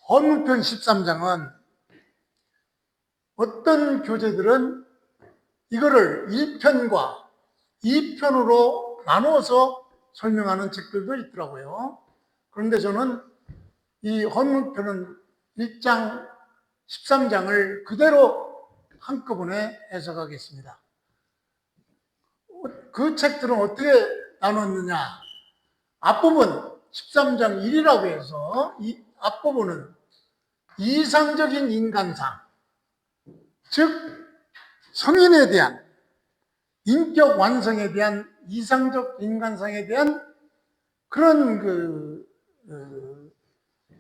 헌문편 13장은 어떤 교재들은 이거를 1편과 2편으로 나누어서 설명하는 책들도 있더라고요. 그런데 저는 이 헌문편은 1장, 13장을 그대로 한꺼번에 해석하겠습니다. 그 책들은 어떻게 나눴느냐? 앞부분 13장 1이라고 해서 이 앞부분은 이상적인 인간상, 즉 성인에 대한 인격 완성에 대한 이상적 인간상에 대한 그런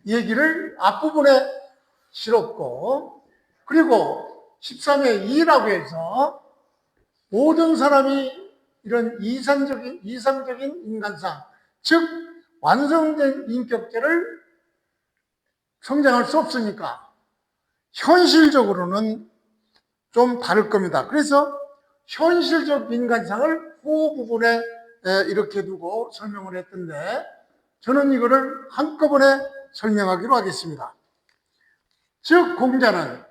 얘기를 앞부분에 실었고, 그리고 13의 2라고 해서 모든 사람이 이런 이상적인 인간상, 즉 완성된 인격체를 성장할 수 없으니까 현실적으로는 좀 다를 겁니다. 그래서 현실적 인간상을 후 부분에 이렇게 두고 설명을 했던데, 저는 이거를 한꺼번에 설명하기로 하겠습니다. 즉 공자는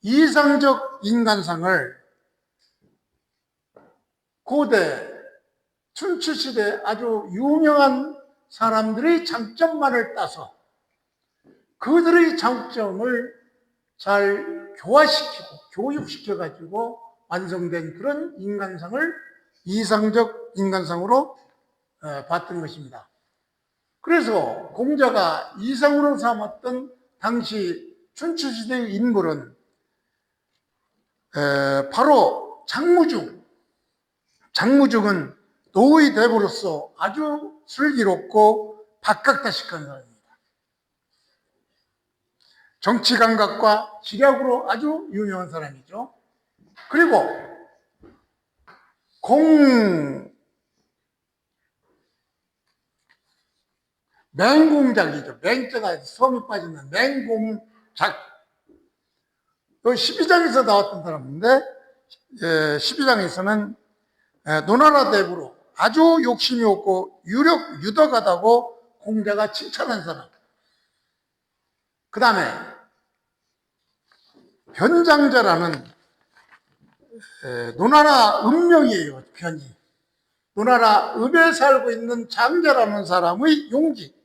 이상적 인간상을 고대 춘추시대 아주 유명한 사람들의 장점만을 따서 그들의 장점을 잘 교화시키고 교육시켜가지고 완성된 그런 인간상을 이상적 인간상으로 봤던 것입니다. 그래서 공자가 이상으로 삼았던 당시 춘추시대의 인물은 바로 장무중. 장무중은 노의 대부로서 아주 슬기롭고 박학다식한 사람입니다. 정치 감각과 지략으로 아주 유명한 사람이죠. 그리고 맹공작이죠. 맹자가 성이 빠지는 맹공작. 12장에서 나왔던 사람인데 12장에서는 노나라 대부로 아주 욕심이 없고 유덕하다고 공자가 칭찬한 사람. 그 다음에 변장자라는 노나라 음명이에요. 변이. 노나라 읍에 살고 있는 장자라는 사람의 용기.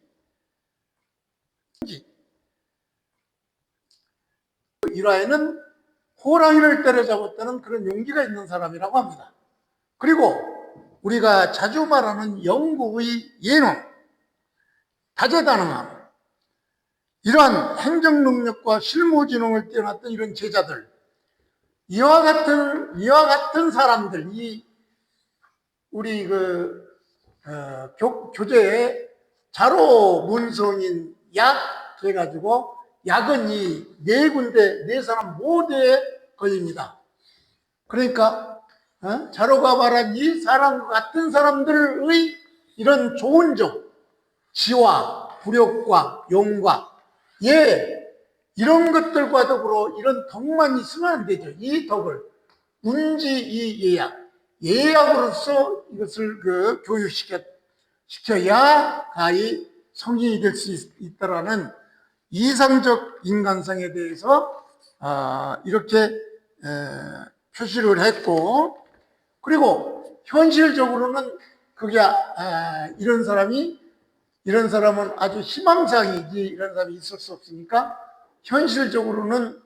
일화에는 호랑이를 때려잡았다는 그런 용기가 있는 사람이라고 합니다. 그리고 우리가 자주 말하는 영구의 예능, 다재다능함, 이러한 행정능력과 실무지능을 뛰어났던 이런 제자들, 이와 같은 사람들, 우리 교재에 자로 문성인 약 해가지고 약은 이 네 군데, 네 사람 모두에 걸립니다. 그러니까 자로가 말한 이 사람과 같은 사람들의 이런 좋은 점, 지와 부력과 용과 이런 것들과 더불어 이런 덕만 있으면 안 되죠. 이 덕을 운지 예약으로서 이것을 교육시켜야 가히 성인이 될 수 있다라는 이상적 인간상에 대해서 이렇게 표시를 했고, 그리고 현실적으로는 그게 이런 사람은 아주 희망사항이지 이런 사람이 있을 수 없으니까 현실적으로는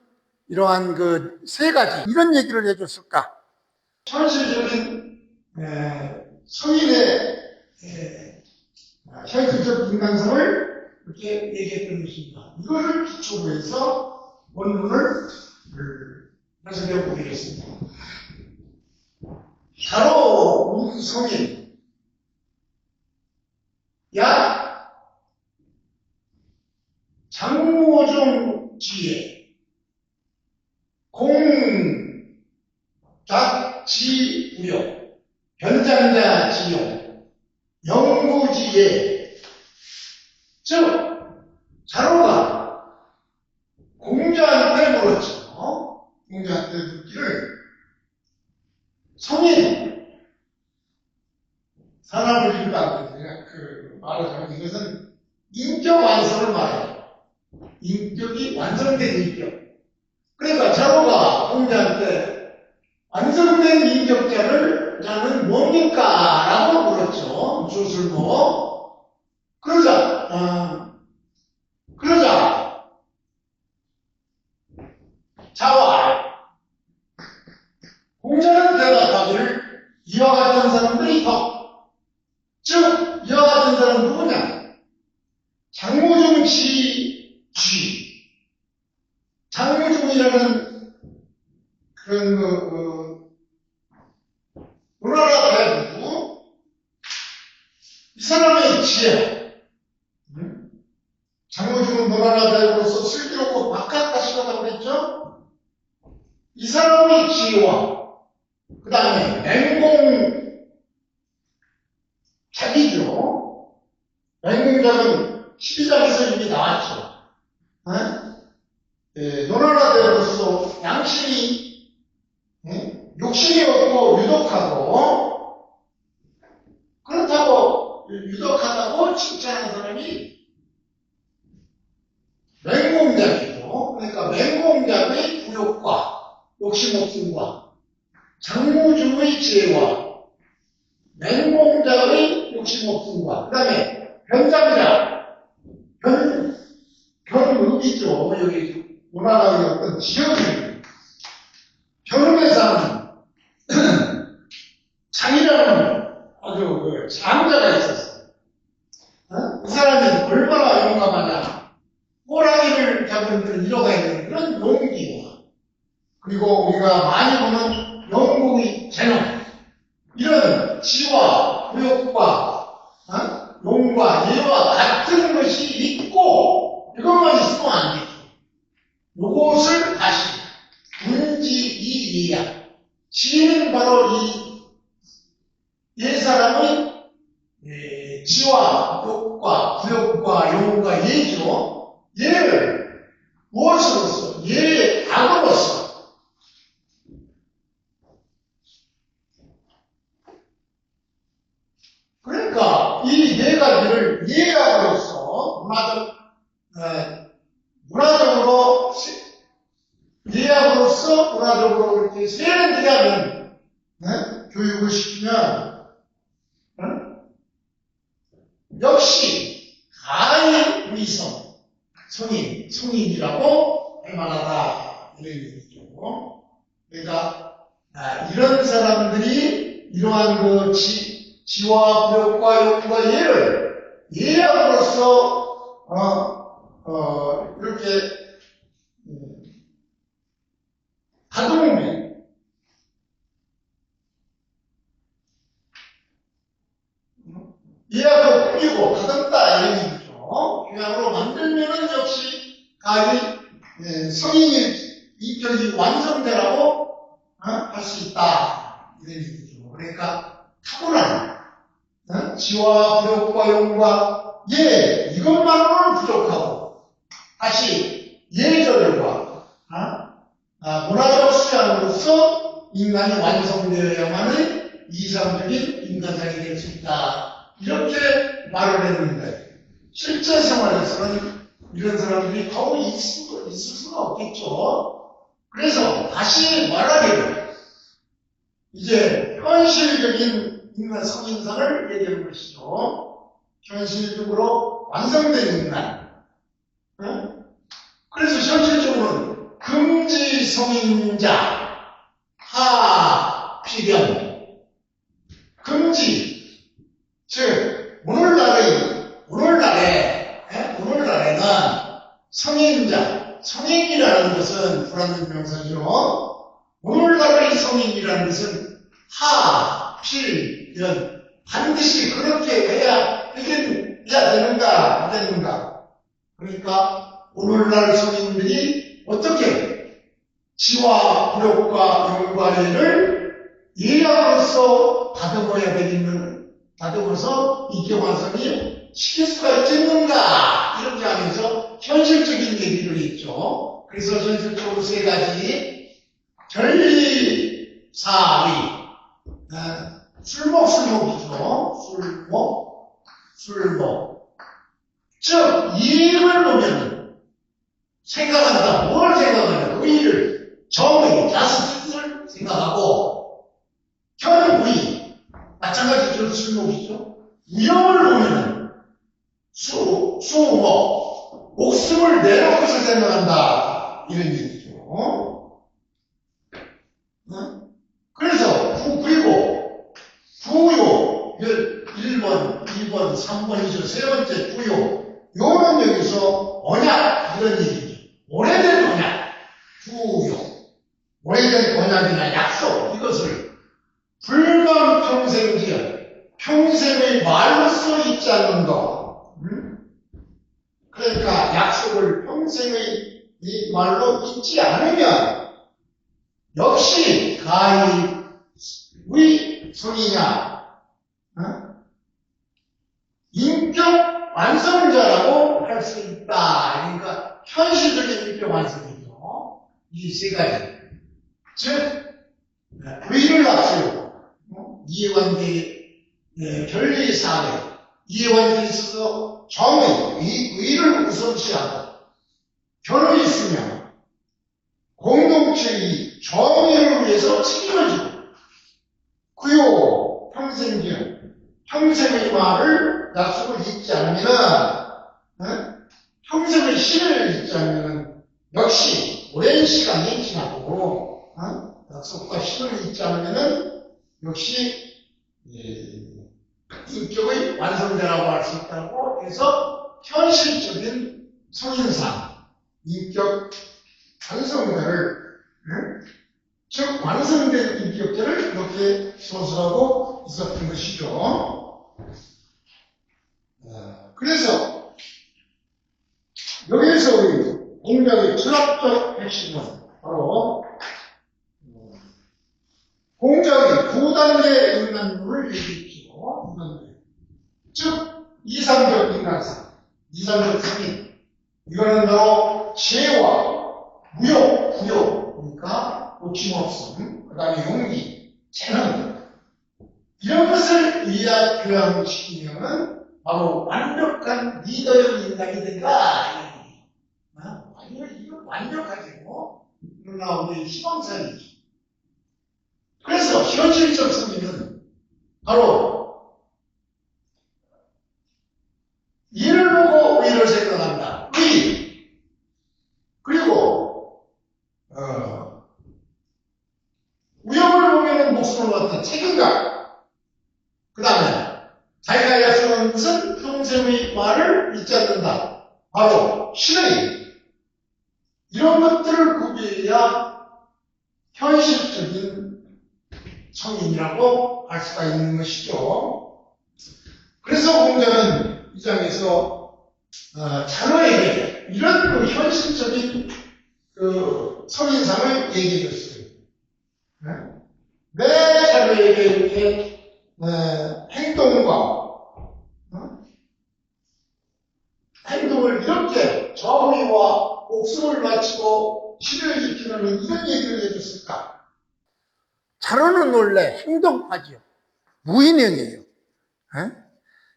이러한 그 세 가지 이런 얘기를 해줬을까? 현실적인 성인의 현실적 인간성을 이렇게 얘기했던 것입니다. 이거를 기초로 해서 원문을 해석해 보겠습니다. 바로 성인 야 장무중 지혜 공작지우려 변장자 지용 영구지혜. 즉 자로가 공자한테 물었죠. 공자한테 묻기를 성인 사람을 이루다 말하자면 이것은 인격 완성을 말해요. 인격이 완성된 인격. 그러니까 자로가 공자한테 완성된 인격자는 뭡니까? 라고 물었죠. 주술모. 그러자 자와 공자는 대답하기를 이와 같은 사람들이 즉 이와 같은 사람은 누구냐? 장무중 지쥐. 장무중이라는 그런 우라라 대부 이 사람의 지혜. 장무중은 우라라 대부로서 슬기롭고 박학다식하다고 그랬죠? 이 사람의 지혜와 그 다음에 맹공작이죠. 맹공작은 12장에서 이미 나왔죠. 노라라대로서 양심이 욕심이 없고 유독하고 그렇다고 유독하다고 칭찬하는 사람이 맹공작이죠. 그러니까 맹공작의 부욕과 욕심 없음과 장무중의 지혜와 맹공작의 욕심 없음과 그 다음에 변장작 변읍이죠. 여기 문화의 어떤 지역이 변읍에 사는 장이라는 아주 장자가 있었어요. 이 사람이 얼마나 용감하냐. 호랑이를 잡은 그런 이로가 있는 그런 용기와 그리고 우리가 많이 보는 영국의 재능 이런 지와 구욕과 용과 예와 같은 것이 있고 이것만 있으면 안 되죠. 요것을 다시 운지이이야. 지는 바로 이 예사람의 지와 욕과 구욕과 용과 예죠. 예를 무엇으로써? 예의 악으로써. 그러니까 이 네 가지를 예악으로서 문화적으로 예악으로서 문화적으로 이렇게 세련되게 하는 교육을 시키면 역시 가히 위성 성인이라고 할 만하다 이런 얘기죠. 그러니까 이런 사람들이 이러한 그 지와 구욕과 욕과 예를 예약으로서 이렇게 가동면 예약으로 꾸리고 가듬다 이런 얘기죠. 교양으로 만들면은 역시 가히 성인의 인격이 완성되라고 할 수 있다 이런 얘기죠. 그러니까 탁월한 지와 구욕과 용과 예 이것만으로는 부족하고 다시 예절과 문화적 수양으로서 인간이 완성되어야만의 이상적인 인간상이 될 수 있다 이렇게 말을 했는데 실제 생활에서는 이런 사람들이 거의 있을 수가 없겠죠. 그래서 다시 말하기를 이제 현실적인 인간 성인상을 얘기하는 것이죠. 현실적으로 완성된 인간. 그래서 현실적으로는 금지 성인자, 하필연, 금지, 즉 오늘날에는 성인자, 성인이라는 것은 불완전 명사죠. 오늘날의 성인이라는 것은 하필연 반드시 그렇게 해야 되는가 안 되는가. 그러니까 오늘날 성인들이 어떻게 지와 구욕과 용과 예를 예약으로서 다듬어서 인격 완성이 시킬 수가 있겠는가 이렇게 하면서 현실적인 얘기를 했죠. 그래서 현실적으로 세 가지 전리사의 술목이죠. 술목. 즉, 이익을 보면 생각한다. 뭘 생각하냐? 의의를, 정의, 자스티스를 생각하고, 현의, 마찬가지로 술목이죠. 위험을 보면 수호, 목숨을 내놓고서 생각한다. 이런 얘기죠. 그래서, 그리고, 부요, 1번, 2번, 3번이죠. 세 번째 부요. 요는 여기서 언약, 이런 얘기죠. 오래된 언약, 부요. 오래된 언약이나 약속, 이것을 불망평생지연, 평생의 말로써 잊지 않는다. 그러니까 약속을 평생의 이 말로 잊지 않으면 역시 가히 우리 성이냐 인격 완성자라고 할 수 있다. 그러니까 현실적인 인격 완성이죠. 이 세 가지. 즉 의를 앞세우고 이해관계 결례의 사회, 이해관계에 있어서 정의, 의를 우선시하고 결혼이 있으면 공동체의 정의를 위해서 책임을 지고 구요, 평생기원, 평생의 말을 약속을 잊지 않으면 평생의 신을 잊지 않으면 역시 오랜 시간이 지나고 약속과 신을 잊지 않으면 역시 인격의 완성자라고 할 수 있다고 해서 현실적인 성인상, 인격 완성자를 즉 완성된 인격자를 이렇게 소설하고 있었던 것이죠. 그래서 여기에서 우리 공작의 철학적 핵심은 바로 공작의 9단계 인간론을 얘기했죠. 즉 이상적 인간상, 이상적 성인, 이거는 바로 지혜와 무욕, 부욕, 그러니까 욕심없음, 그 다음에 용기, 재능, 이런 것을 교양시키면 바로 완벽한 리더형 인간이 된다. 이거 완벽하죠. 그러나 우리 희망사이죠. 그래서 현실적 성인은 바로 이를 보고 의를 생각한다. 의. 그리고 위험을 보면 목숨을 갖는 책임감. 그 다음에 자기가 약속한 것은 평생의 말을 잊지 않는다. 바로 신의. 이런 것들을 구비해야 현실적인 성인이라고 할 수가 있는 것이죠. 그래서 공자는 이 장에서 자녀에게 이런 현실적인 성인상을 얘기해 줬어요. 내 자녀에게 이렇게 행동을 이렇게 정의와 목숨을 바치고 신을 지키는 이런 얘기를 해줬을까? 자로는 원래 행동파지요. 무인형이에요.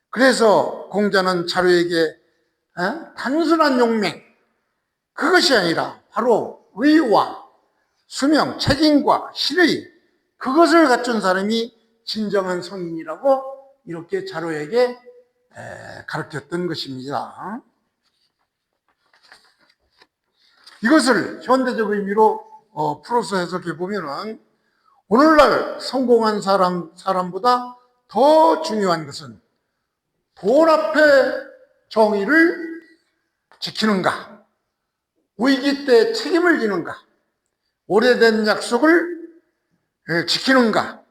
그래서 공자는 자로에게 단순한 용맹, 그것이 아니라 바로 의와 수명, 책임과 실의, 그것을 갖춘 사람이 진정한 성인이라고 이렇게 자로에게 가르쳤던 것입니다. 이것을 현대적 의미로 풀어서 해석해 보면은 오늘날 성공한 사람보다 더 중요한 것은 돈 앞에 정의를 지키는가, 위기 때 책임을 지는가, 오래된 약속을 지키는가.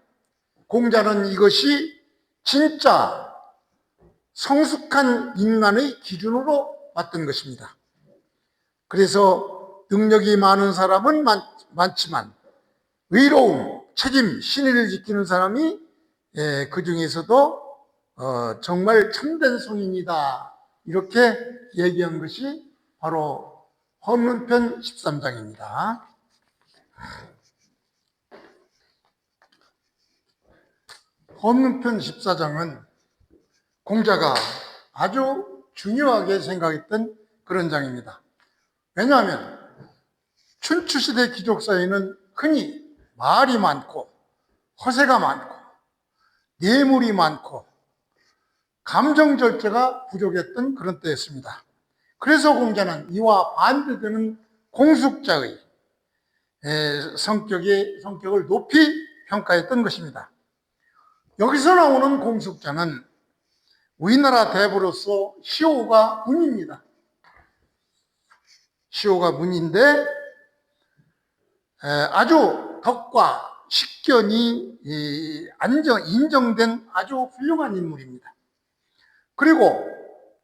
공자는 이것이 진짜 성숙한 인간의 기준으로 봤던 것입니다. 그래서 능력이 많은 사람은 많지만 의로움, 책임, 신의를 지키는 사람이 그 중에서도 정말 참된 성인이다. 이렇게 얘기한 것이 바로 헌문편 13장입니다. 헌문편 14장은 공자가 아주 중요하게 생각했던 그런 장입니다. 왜냐하면 춘추시대 귀족사회는 흔히 말이 많고 허세가 많고 뇌물이 많고 감정 절제가 부족했던 그런 때였습니다. 그래서 공자는 이와 반대되는 공숙자의 성격을 높이 평가했던 것입니다. 여기서 나오는 공숙자는 우리나라 대부로서 시호가 문입니다. 시호가 문인데 아주 덕과 식견이 인정된 아주 훌륭한 인물입니다. 그리고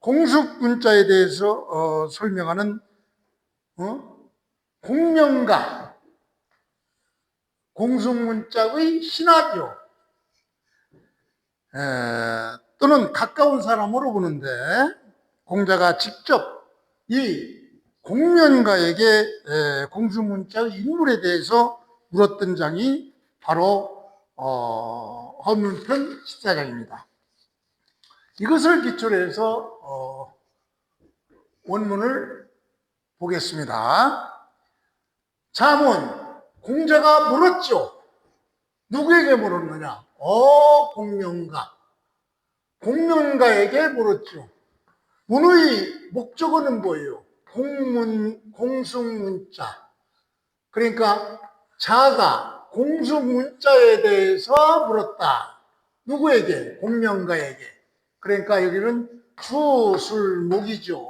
공숙문자에 대해서 설명하는 공명가, 공숙문자의 신하죠. 또는 가까운 사람으로 보는데 공자가 직접 이 공명가에게 공숙문자의 인물에 대해서 물었던 장이 바로 헌문편 14장입니다. 이것을 기초로 해서 원문을 보겠습니다. 자문, 공자가 물었죠. 누구에게 물었느냐? 공명가. 공명가에게 물었죠. 문의 목적어는 뭐예요? 공숙문자. 그러니까 자가 공숙문자에 대해서 물었다. 누구에게? 공명가에게. 그러니까 여기는 주술목이죠.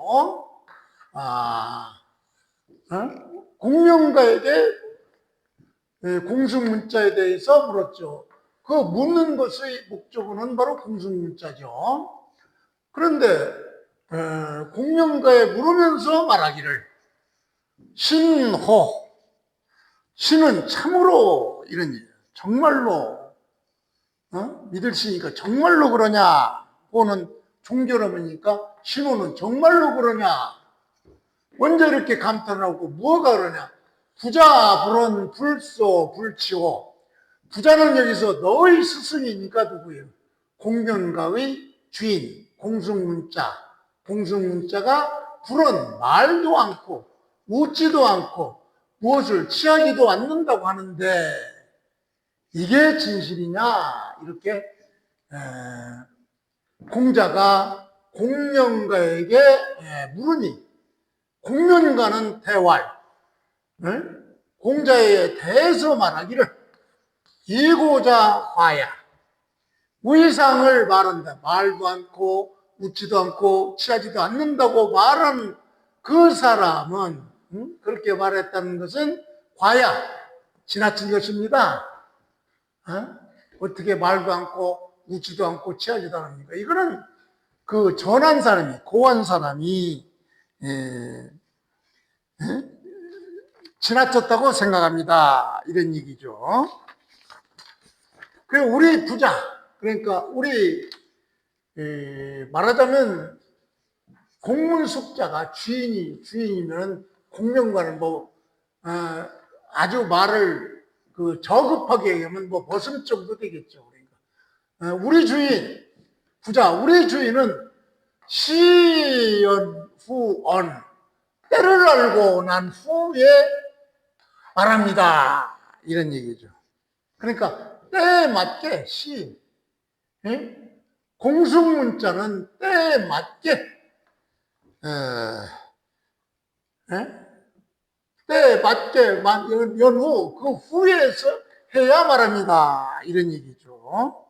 공명가에게 공숙문자에 대해서 물었죠. 그 묻는 것의 목적어는 바로 공숙문자죠. 그런데 공명가에 물으면서 말하기를 신호, 신은 참으로 이런 일, 정말로 믿을 시니까 정말로 그러냐? 고는 종결어머니까 신호는 정말로 그러냐? 먼저 이렇게 감탄하고 뭐가 그러냐? 부자 불언 불소 불치호. 부자는 여기서 너의 스승이니까 누구예요? 공명가의 주인 공숙문자. 공숙문자가 불언 말도 않고 웃지도 않고 무엇을 취하지도 않는다고 하는데 이게 진실이냐? 이렇게 공자가 공명가에게 물으니 공명가는 대활, 공자에 대해서 말하기를 이고자 화야, 위상을 말한다. 말도 않고 웃지도 않고 취하지도 않는다고 말한 그 사람은 그렇게 말했다는 것은 과야, 지나친 것입니다. 어떻게 말도 않고 웃지도 않고 취하지도 않습니까? 이거는 그 전한 사람이, 고한 사람이 지나쳤다고 생각합니다. 이런 얘기죠. 그리고 우리 부자, 그러니까 우리 말하자면 공문숙자가 주인이면 공명가는 아주 말을 저급하게 얘기하면 벗음 정도 되겠죠. 그러니까 우리 주인, 부자, 우리 주인은 시연후언, 때를 알고 난 후에 말합니다. 이런 얘기죠. 그러니까 때에 맞게 공숙문자는 때에 맞게 때에 맞게 연후 그 후에서 해야 말합니다. 이런 얘기죠.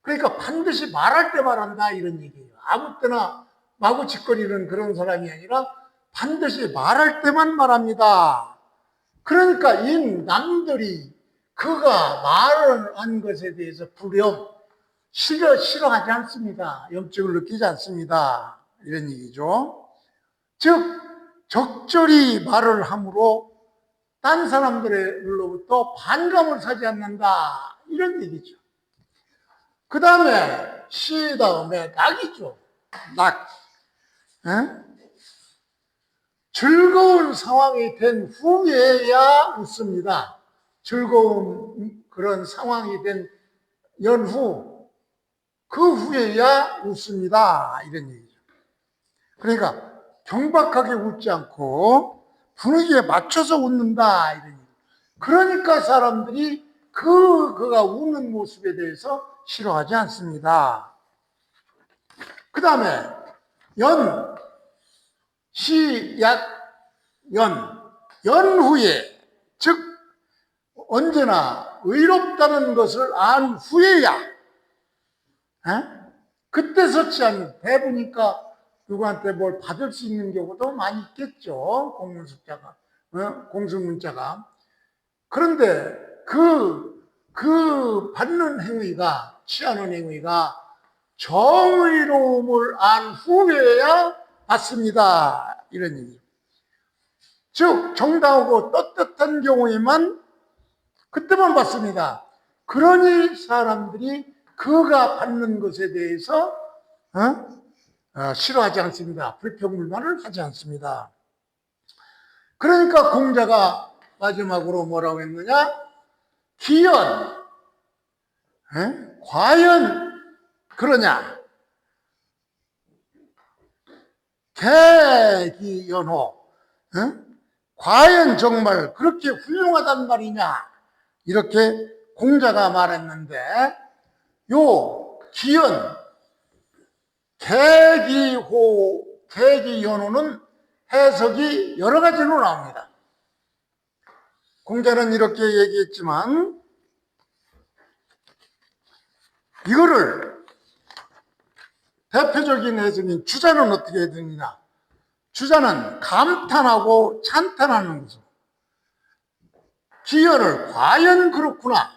그러니까 반드시 말할 때 말한다 이런 얘기예요. 아무 때나 마구 짓거리는 그런 사람이 아니라 반드시 말할 때만 말합니다. 그러니까 이 남들이 그가 말을 한 것에 대해서 싫어하지 않습니다. 염증을 느끼지 않습니다. 이런 얘기죠. 즉 적절히 말을 함으로 딴 사람들로부터 반감을 사지 않는다. 이런 얘기죠. 그 다음에 시 다음에 낙이죠. 낙. 즐거운 상황이 된 후에야 웃습니다. 즐거운 그런 상황이 된 연후, 그 후에야 웃습니다. 이런 얘기죠. 그러니까 경박하게 웃지 않고 분위기에 맞춰서 웃는다. 이런 얘기. 그러니까 사람들이 그가 웃는 모습에 대해서 싫어하지 않습니다. 그 다음에 연후에, 즉 언제나 의롭다는 것을 안 후에야, 그때서치 아니 배부니까 누구한테 뭘 받을 수 있는 경우도 많이 있겠죠. 공문숫자가, 공수문자가. 그런데 그 받는 행위가, 취하는 행위가 정의로움을 안 후에야 받습니다. 이런 얘기. 즉, 정당하고 떳떳한 경우에만 그때만 받습니다. 그러니 사람들이 그가 받는 것에 대해서 싫어하지 않습니다. 불평불만을 하지 않습니다. 그러니까 공자가 마지막으로 뭐라고 했느냐? 기연, 과연 그러냐? 개기연호, 과연 정말 그렇게 훌륭하단 말이냐? 이렇게 공자가 말했는데, 요 기연, 개기연호는 해석이 여러 가지로 나옵니다. 공자는 이렇게 얘기했지만, 이거를 대표적인 해석인 주자는 어떻게 해석이냐? 주자는 감탄하고 찬탄하는 것으로, 기연을 과연 그렇구나,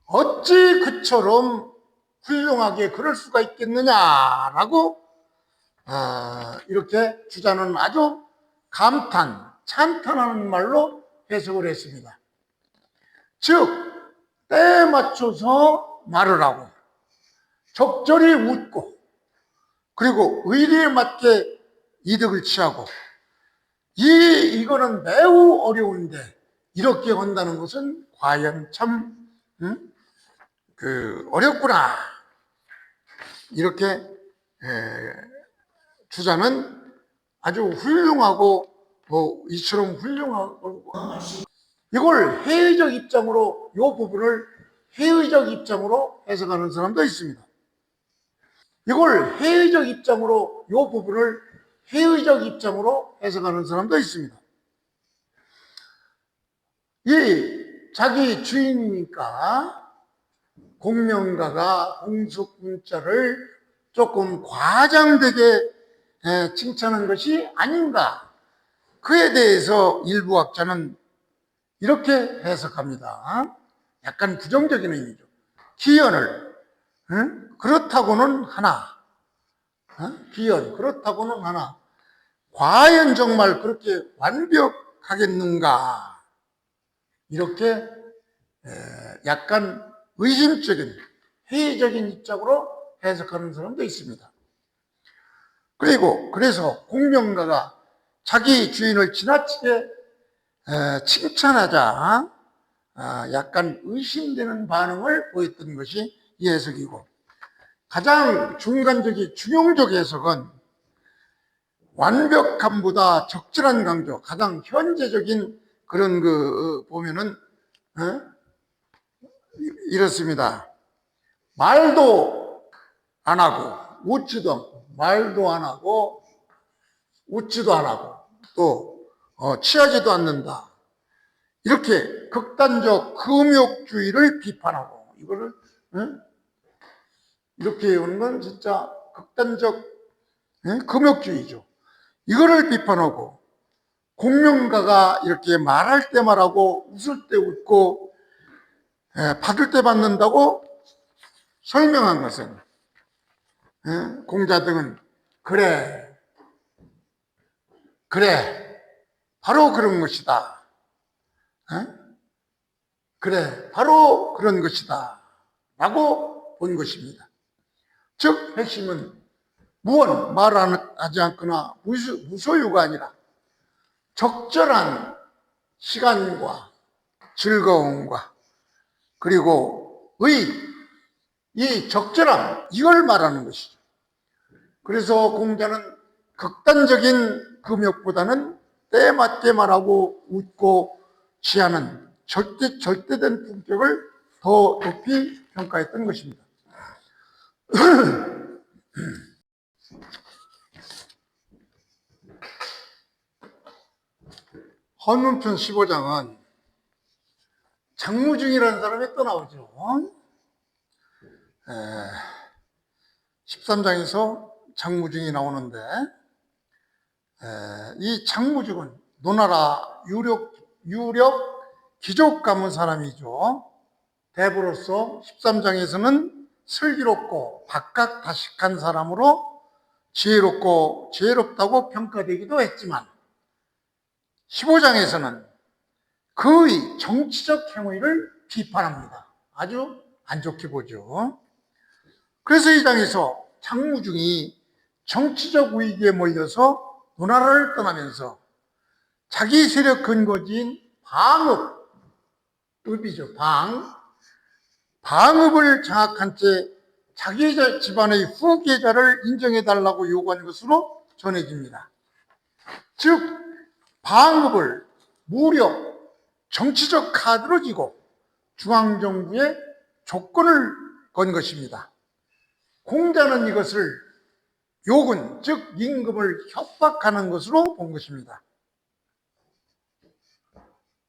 어찌 그처럼 훌륭하게 그럴 수가 있겠느냐라고 이렇게 주자는 아주 감탄, 찬탄하는 말로 해석을 했습니다. 즉 때에 맞춰서 말을 하고 적절히 웃고 그리고 의리에 맞게 이득을 취하고 이거는 매우 어려운데 이렇게 한다는 것은 과연 참 어렵구나. 이렇게 주자는 아주 훌륭하고 이처럼 훌륭하고 이걸 회의적 입장으로 이 부분을 회의적 입장으로 해석하는 사람도 있습니다. 이걸 회의적 입장으로 이 부분을 회의적 입장으로 해석하는 사람도 있습니다. 이 자기 주인이니까 공명가가 공수문자를 조금 과장되게 칭찬한 것이 아닌가. 그에 대해서 일부 학자는 이렇게 해석합니다. 약간 부정적인 의미죠. 기연을 그렇다고는 하나, 기연 그렇다고는 하나, 과연 정말 그렇게 완벽하겠는가? 이렇게 약간 의심적인 회의적인 입장으로 해석하는 사람도 있습니다. 그래서 공명가가 자기 주인을 지나치게 칭찬하자 약간 의심되는 반응을 보였던 것이 이 해석이고, 가장 중간적인 중용적 해석은 완벽함보다 적절한 강조, 가장 현재적인 그런 보면은 이렇습니다. 말도 안 하고 웃지도 않고, 말도 안 하고 웃지도 안 하고 또 취하지도 않는다. 이렇게 극단적 금욕주의를 비판하고, 이거를 이렇게 하는 건 진짜 극단적 금욕주의죠. 이거를 비판하고, 공명가가 이렇게 말할 때 말하고 웃을 때 웃고 받을 때 받는다고 설명한 것은 공자 등은 그래 바로 그런 것이다. 그래 바로 그런 것이다 라고 본 것입니다. 즉 핵심은 무언 말하지 않거나 무소유가 아니라 적절한 시간과 즐거움과 그리고 이 적절함, 이걸 말하는 것이죠. 그래서 공자는 극단적인 금욕보다는 때에 맞게 말하고 웃고 취하는 절대된 품격을 더 높이 평가했던 것입니다. 헌문편 15장은 장무중이라는 사람이 또 나오죠. 13장에서 장무중이 나오는데, 이 장무중은 노나라 유력 귀족 가문 사람이죠. 대부로서 13장에서는 슬기롭고 박학다식한 사람으로 지혜롭다고 평가되기도 했지만 15장에서는 그의 정치적 행위를 비판합니다. 아주 안 좋게 보죠. 그래서 이 장에서 장무중이 정치적 위기에 몰려서 노나라를 떠나면서 자기 세력 근거지인 방읍이죠. 방읍을 장악한 채 자기 집안의 후계자를 인정해달라고 요구한 것으로 전해집니다. 즉 방읍을 무려 정치적 카드로 쥐고 중앙정부에 조건을 건 것입니다. 공자는 이것을 요군, 즉 임금을 협박하는 것으로 본 것입니다.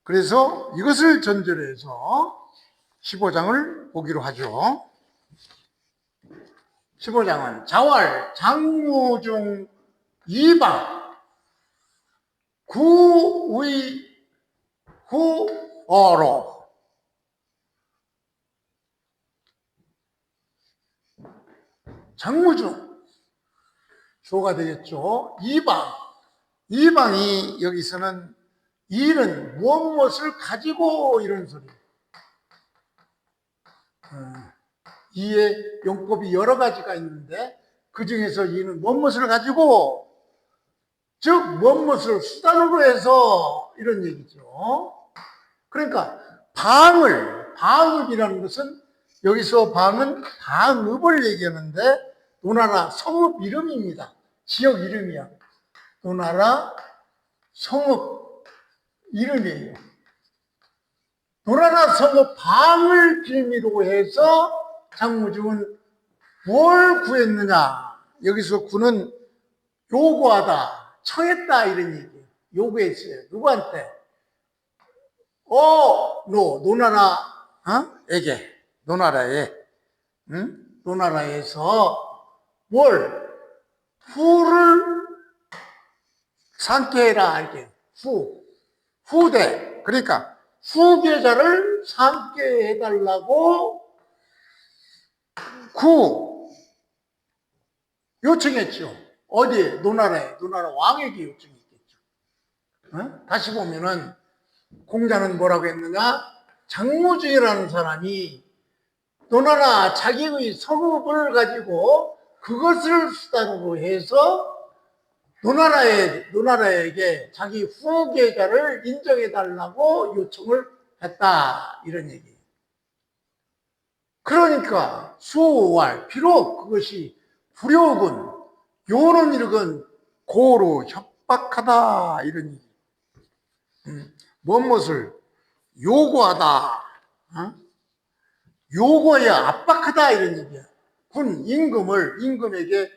그래서 이것을 전제로 해서 15장을 보기로 하죠. 15장은 자왈, 장무중, 이방, 구의, 후어로 장무중 조가 되겠죠. 이방이 여기서는 이는 무엇을 가지고 이런 소리. 이의 용법이 여러 가지가 있는데 그 중에서 이는 무엇을 가지고, 즉 무엇을 수단으로 해서 이런 얘기죠. 그러니까 방읍이라는 것은 여기서 방은 방읍을 얘기하는데 노나라 성읍 이름입니다. 지역 이름이야. 노나라 성읍 이름이에요. 노나라 성읍 방을 빌미로 해서 장무중은 뭘 구했느냐. 여기서 구는 요구하다, 청했다 이런 얘기예요. 요구했어요. 누구한테? 노나라에서 뭘? 후를 상케 해라, 이게. 후대. 그러니까 후계자를 상케 해달라고 요청했죠. 어디에? 노나라 왕에게 요청했겠죠. 다시 보면은 공자는 뭐라고 했느냐? 장무중이라는 사람이 노나라 자기의 성읍을 가지고 그것을 수단으로 해서 노나라에게 자기 후계자를 인정해달라고 요청을 했다. 이런 얘기예요. 그러니까 수왈, 비록 그것이 불효군, 요는 이르건 고로 협박하다. 이런 얘기. 무엇을 요구하다, 요구해야 압박하다 이런 얘기야. 군 임금에게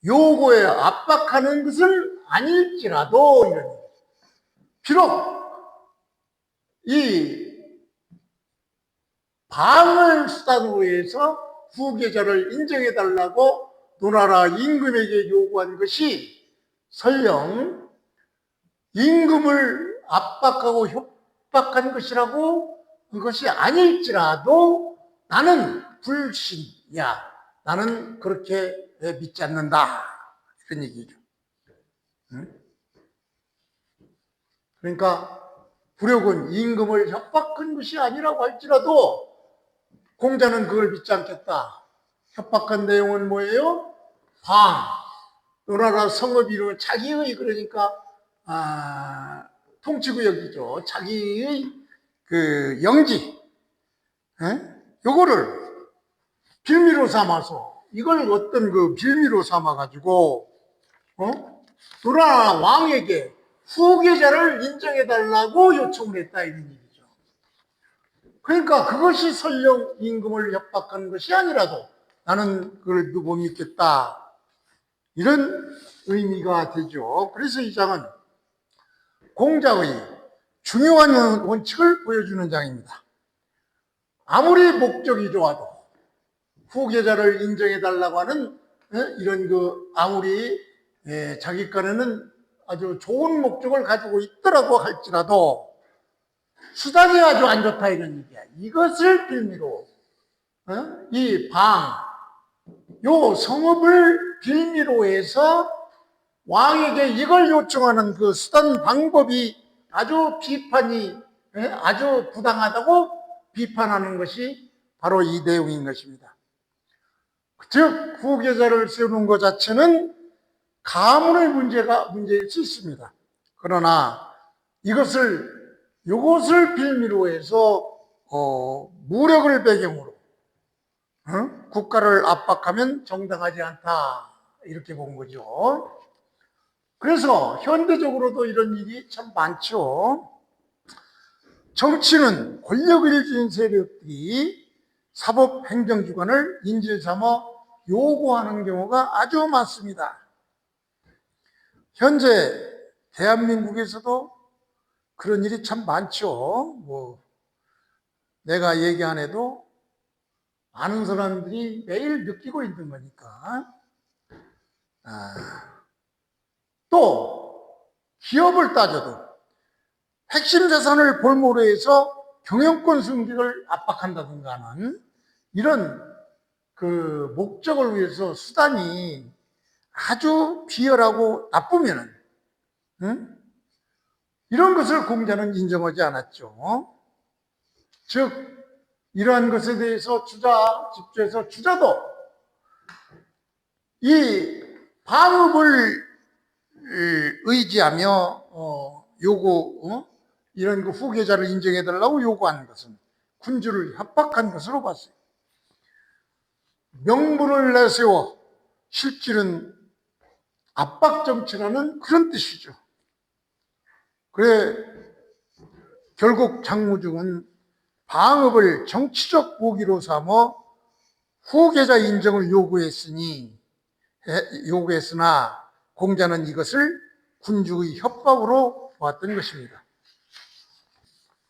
요구에 압박하는 것을 아닐지라도 이런 얘기. 비록 이 방을 수단으로 해서 후계자를 인정해달라고 노나라 임금에게 요구한 것이 설령 임금을 압박하고 협박한 것이라고 그것이 아닐지라도 나는 불신이야. 나는 그렇게 믿지 않는다. 그런 얘기죠. 그러니까 불효군 임금을 협박한 것이 아니라고 할지라도 공자는 그걸 믿지 않겠다. 협박한 내용은 뭐예요? 노나라 성읍 이름, 자기의, 그러니까 통치구역이죠. 자기의 영지, 요거를 빌미로 삼아서 이걸 어떤 그 빌미로 삼아가지고, 누나 왕에게 후계자를 인정해달라고 요청을 했다, 이런 얘기죠. 그러니까 그것이 설령 임금을 협박하는 것이 아니라도 나는 그걸 못 믿겠다. 이런 의미가 되죠. 그래서 이 장은 공자의 중요한 원칙을 보여주는 장입니다. 아무리 목적이 좋아도 후계자를 인정해달라고 하는 이런 그 아무리 자기 간에는 아주 좋은 목적을 가지고 있더라고 할지라도 수단이 아주 안 좋다 이런 얘기야. 이것을 빌미로 이 요 성읍을 빌미로 해서 왕에게 이걸 요청하는 그 수단 방법이 아주 비판이 아주 부당하다고 비판하는 것이 바로 이 내용인 것입니다. 즉 후계자를 세우는 것 자체는 가문의 문제일 수 있습니다. 그러나 이것을 빌미로 해서 무력을 배경으로 국가를 압박하면 정당하지 않다 이렇게 본 거죠. 그래서 현대적으로도 이런 일이 참 많죠. 정치는 권력을 쥔 세력들이 사법행정기관을 인질 삼아 요구하는 경우가 아주 많습니다. 현재 대한민국에서도 그런 일이 참 많죠. 내가 얘기 안 해도 아는 사람들이 매일 느끼고 있는 거니까. 또 기업을 따져도 핵심 자산을 볼모로 해서 경영권 승격을 압박한다든가 하는 이런 그 목적을 위해서 수단이 아주 비열하고 나쁘면은 이런 것을 공자는 인정하지 않았죠. 즉 이러한 것에 대해서 집주에서 주자도 이 방업을 의지하며 이런 그 후계자를 인정해달라고 요구하는 것은 군주를 협박한 것으로 봤어요. 명분을 내세워 실질은 압박 정치라는 그런 뜻이죠. 그래 결국 장무중은 방업을 정치적 무기로 삼어 후계자 인정을 요구했으나 공자는 이것을 군주의 협박으로 보았던 것입니다.